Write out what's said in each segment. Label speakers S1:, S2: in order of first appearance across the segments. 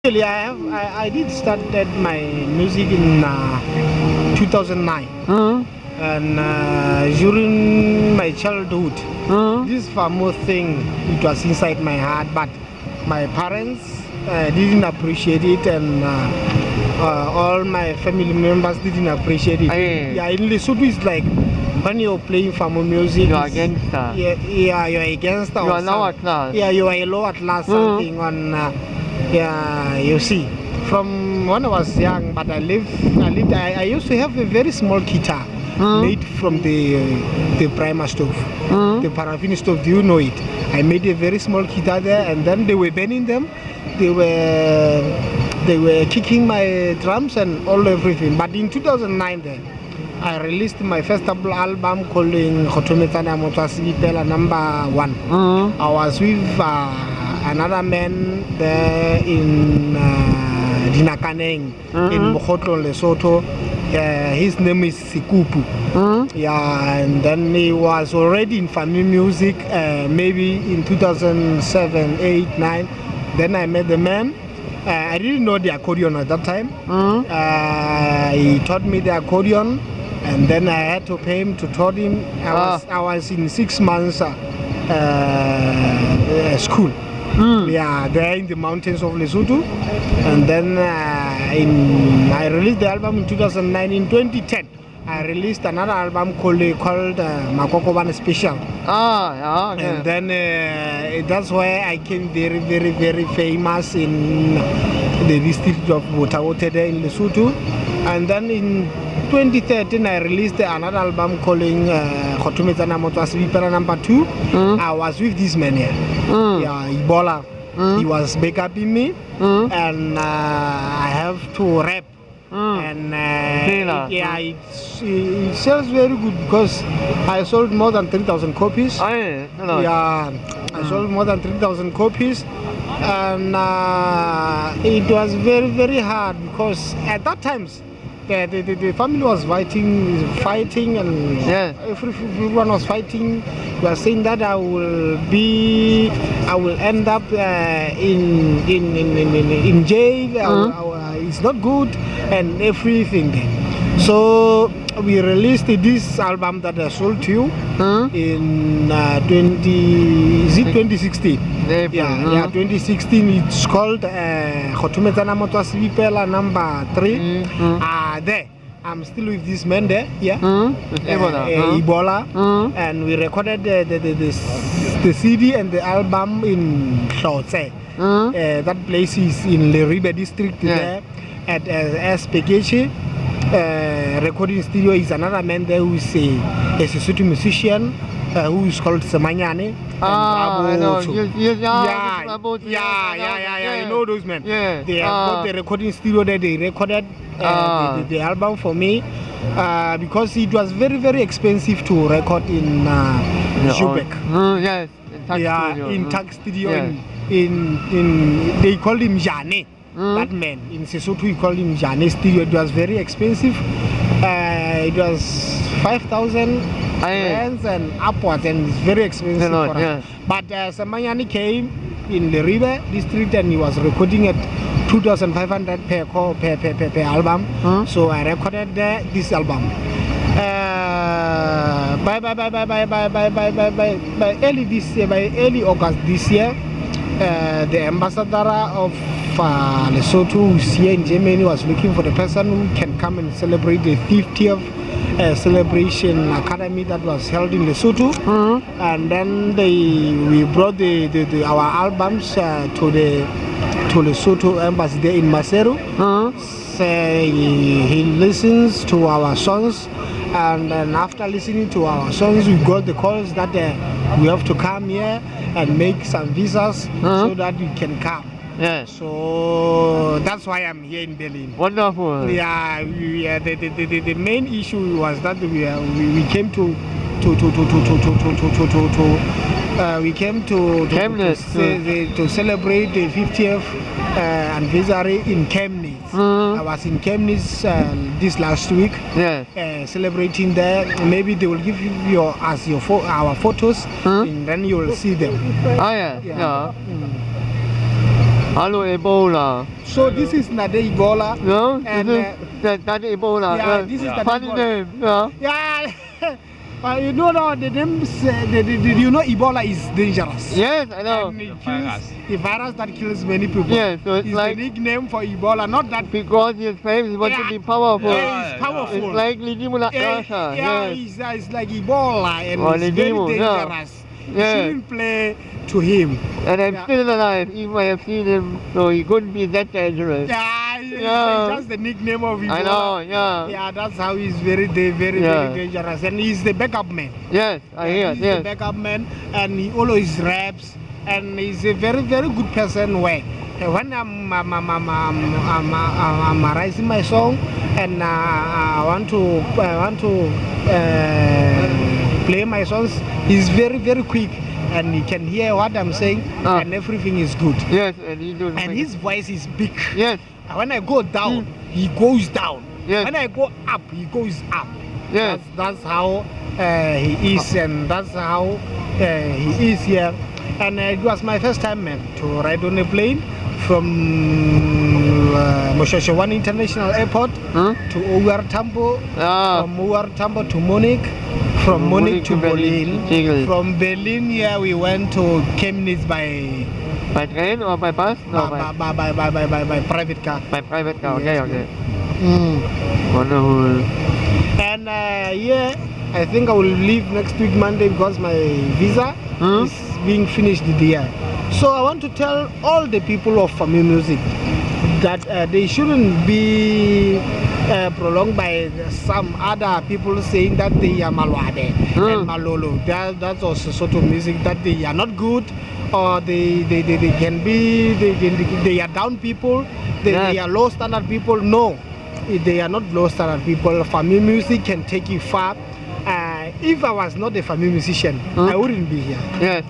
S1: Actually, I did started my music in 2009,
S2: Mm,
S1: and during my childhood,
S2: mm,
S1: this famous thing it was inside my heart, but my parents didn't appreciate it, and all my family members didn't appreciate it.
S2: Aye.
S1: Yeah, in Lesotho, it's like when you're playing famous music,
S2: You are
S1: it's-
S2: gangster.
S1: yeah, you're a gangster.
S2: You
S1: or
S2: are lower
S1: some-
S2: class.
S1: Yeah, you are a lower class something on. Yeah, you see, from when I was young, but I used to have a very small guitar made from the primer stove, the paraffin stove. Do you know it? I made a very small guitar there, and then they were burning them. They were kicking my drums and all everything. But in 2009, then I released my first album called Khotometsana Motswasibipela #1.
S2: Mm,
S1: I was with another man there in Dinakaneng in Mokgotlo, Lesotho. His name is Sikupu. Yeah, and then he was already in family music, maybe in 2007, 8, 9. Then I met the man. I didn't know the accordion at that time. He taught me the accordion, and then I had to pay him to taught him. I was in 6 months school. Yeah, there in the mountains of Lesotho, and then I released the album in 2009. In 2010, I released another album called Makokobane Special,
S2: yeah, okay.
S1: and then that's why I came very, very, very famous in the district of Botawote there in Lesotho. And then in 2013, I released another album calling Khotometsana Motswasibipela #2. I was with this man here, yeah, Ebola. He was backuping me, and I have to rap. And yeah, it sells very good because I sold more than 3,000 copies.
S2: Aye, hello.
S1: Yeah, I sold more than 3,000 copies, and it was very, very hard because at that times the family was fighting, and
S2: Yes.
S1: everyone was fighting. We are saying that I will end up in jail. It's not good and everything. So we released this album that I sold to you in 2016. Yeah, 2016. It's called Khotometsana Motswasibipela #3. There, I'm still with this man there. Yeah, Ebola, and we recorded the CD and the album in Hlotse. That place is in Leribe district there at Spekeche. Recording studio is another man there who is a Sesotho musician who is called Semanyane.
S2: I know.
S1: Also.
S2: You
S1: Yeah, you know those men.
S2: Yeah.
S1: They have got the recording studio there. They recorded the album for me because it was very, very expensive to record in Joburg.
S2: Yes,
S1: In Tag Studio.
S2: Yeah.
S1: In they called him Jane. That man in Sesotho, we called him Jane Studio. It was very expensive. It was 5,000 rands and upwards, and it's very expensive for us. But Samanyani came in the river district, and he was recording at 2,500 per album. So I recorded this album. By early August this year, the ambassador of Lesotho, who's here in Germany, was looking for the person who can come and celebrate the 50th celebration academy that was held in Lesotho. And then we brought our albums to the Lesotho embassy there in Maseru. He listens to our songs, and then after listening to our songs, we got the calls that we have to come here and make some visas so that we can come.
S2: Yes.
S1: So that's why I'm here in Berlin.
S2: Wonderful.
S1: Yeah, the main issue was that we came to celebrate the 50th anniversary in Chemnitz. I was in Chemnitz this last week.
S2: Yes.
S1: Celebrating there. Maybe they will give you our photos, and then you will see them.
S2: Yeah. Hello Ebola.
S1: So this is Nade Ebola.
S2: No,
S1: And,
S2: this is that Ebola.
S1: yeah, this is that
S2: funny
S1: Ebola.
S2: name. Yeah.
S1: Yeah. You know now the name. You know Ebola is dangerous.
S2: Yes, I know.
S1: And it kills the virus that kills many people.
S2: Yes, so it's
S1: It's
S2: like
S1: the nickname for Ebola, not that.
S2: because his face wants to be powerful.
S1: Yeah, it's powerful.
S2: It's like Lidimula Rasha.
S1: Yeah,
S2: Yes.
S1: it's like Ebola and
S2: Or
S1: it's
S2: the
S1: very
S2: demon, yeah.
S1: dangerous. You
S2: Yeah.
S1: shouldn't play to him.
S2: And I'm
S1: Yeah.
S2: still alive. Even I have seen him, so he couldn't be that dangerous.
S1: Yeah, it's
S2: Yeah.
S1: just the nickname of Ebola.
S2: I know. Yeah.
S1: Yeah, that's how he's very
S2: Yeah.
S1: very dangerous. And he's the backup man.
S2: Yes, I hear.
S1: He's the
S2: Yes.
S1: backup man and he always raps and he's a very good person where when I'm writing my song and I want to play my songs, he's very quick and he can hear what I'm saying and everything is good.
S2: Yes, and he does.
S1: And his voice is big.
S2: Yes.
S1: When I go down, he goes down.
S2: Yes.
S1: When I go up, he goes up.
S2: Yes.
S1: That's how he is, and that's how he is here. And it was my first time, man, to ride on a plane from Moshashawan International Airport
S2: Huh?
S1: to OR Tambo,
S2: Ah.
S1: from OR Tambo to Munich, from Munich to Berlin.
S2: Berlin.
S1: From Berlin, yeah, we went to Chemnitz by
S2: By train or by bus? No,
S1: by private car.
S2: by private car. Okay,
S1: Yes,
S2: okay.
S1: Mm.
S2: Wonderful.
S1: And yeah, I think I will leave next week Monday because my visa
S2: Hmm?
S1: is being finished there. So I want to tell all the people of Fami Music that they shouldn't be prolonged by some other people saying that they are Malwabe and Malolo. That's also sort of music that they are not good or they can be, they are down people, they are low standard people. No, they are not low standard people. Fami Music can take you far. If I was not a Fami musician, I wouldn't be here.
S2: Yes.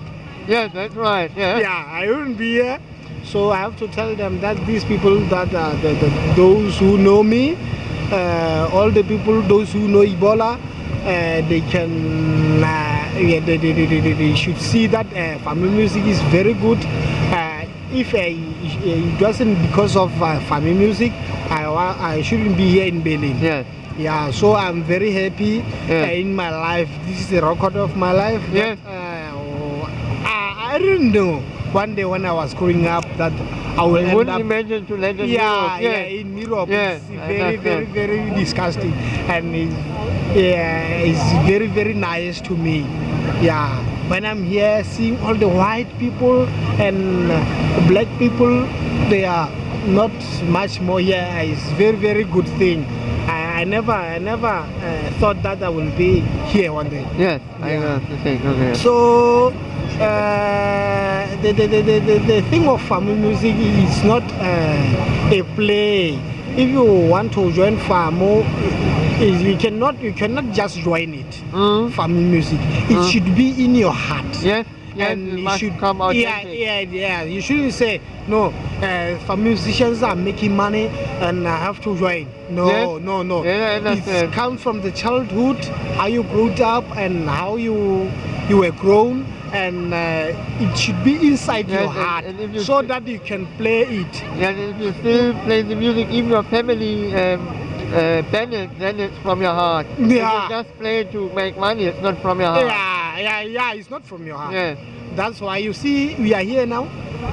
S2: Yes, that's right. Yes.
S1: Yeah, I wouldn't be here. So I have to tell them that these people that those who know me, all the people, those who know Ebola, they can, they should see that Fami Music is very good. If it wasn't because of Fami Music, I shouldn't be here in Berlin.
S2: Yes.
S1: Yeah, so I'm very happy in my life. This is the record of my life.
S2: Yes.
S1: I didn't know one day when I was growing up that I will
S2: I
S1: end
S2: wouldn't
S1: up.
S2: imagine to land in
S1: Yeah,
S2: Europe.
S1: yeah,
S2: Yes.
S1: in Europe.
S2: Yes,
S1: It's
S2: I
S1: very
S2: understand.
S1: disgusting, and it's very nice to me. Yeah, when I'm here, seeing all the white people and black people, they are not much more here. It's very good thing. I never thought that I will be here one day.
S2: Yes, I
S1: Yeah.
S2: know the thing. Okay.
S1: So the thing of Fami Music is not a play. If you want to join Famo, you cannot just join it. Fami Music, it should be in your heart.
S2: Yes. Yes,
S1: And
S2: it
S1: you
S2: must
S1: should
S2: come out.
S1: yeah. You shouldn't say no. For musicians are making money and I have to join. No,
S2: Yes.
S1: no.
S2: Yeah, I understand.
S1: It comes from the childhood, how you grew up and how you were grown, and it should be inside
S2: Yes,
S1: your heart
S2: and if you
S1: so
S2: still-
S1: that you can play it.
S2: And if you still play the music, even your family band it, then it's from your heart. If
S1: Yeah.
S2: you just play to make money, it's not from your heart.
S1: Yeah. It's not from your heart.
S2: Yes.
S1: That's why you see we are here now.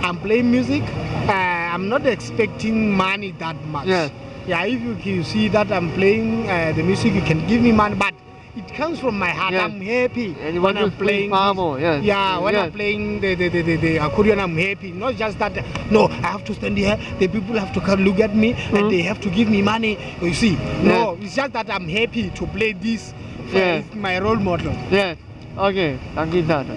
S1: I'm playing music. I'm not expecting money that much.
S2: Yes.
S1: Yeah, if you see that I'm playing the music, you can give me money, but it comes from my heart.
S2: Yes.
S1: I'm happy
S2: And you
S1: when
S2: want to
S1: I'm playing.
S2: far more. Yes.
S1: Yeah, when I'm
S2: Yes.
S1: playing the accordion, I'm happy. Not just that. No, I have to stand here. The people have to come look at me, and they have to give me money. You see? No, it's just that I'm happy to play this.
S2: Yes.
S1: It's my role model.
S2: Yes. Okay. Thank you, Tata.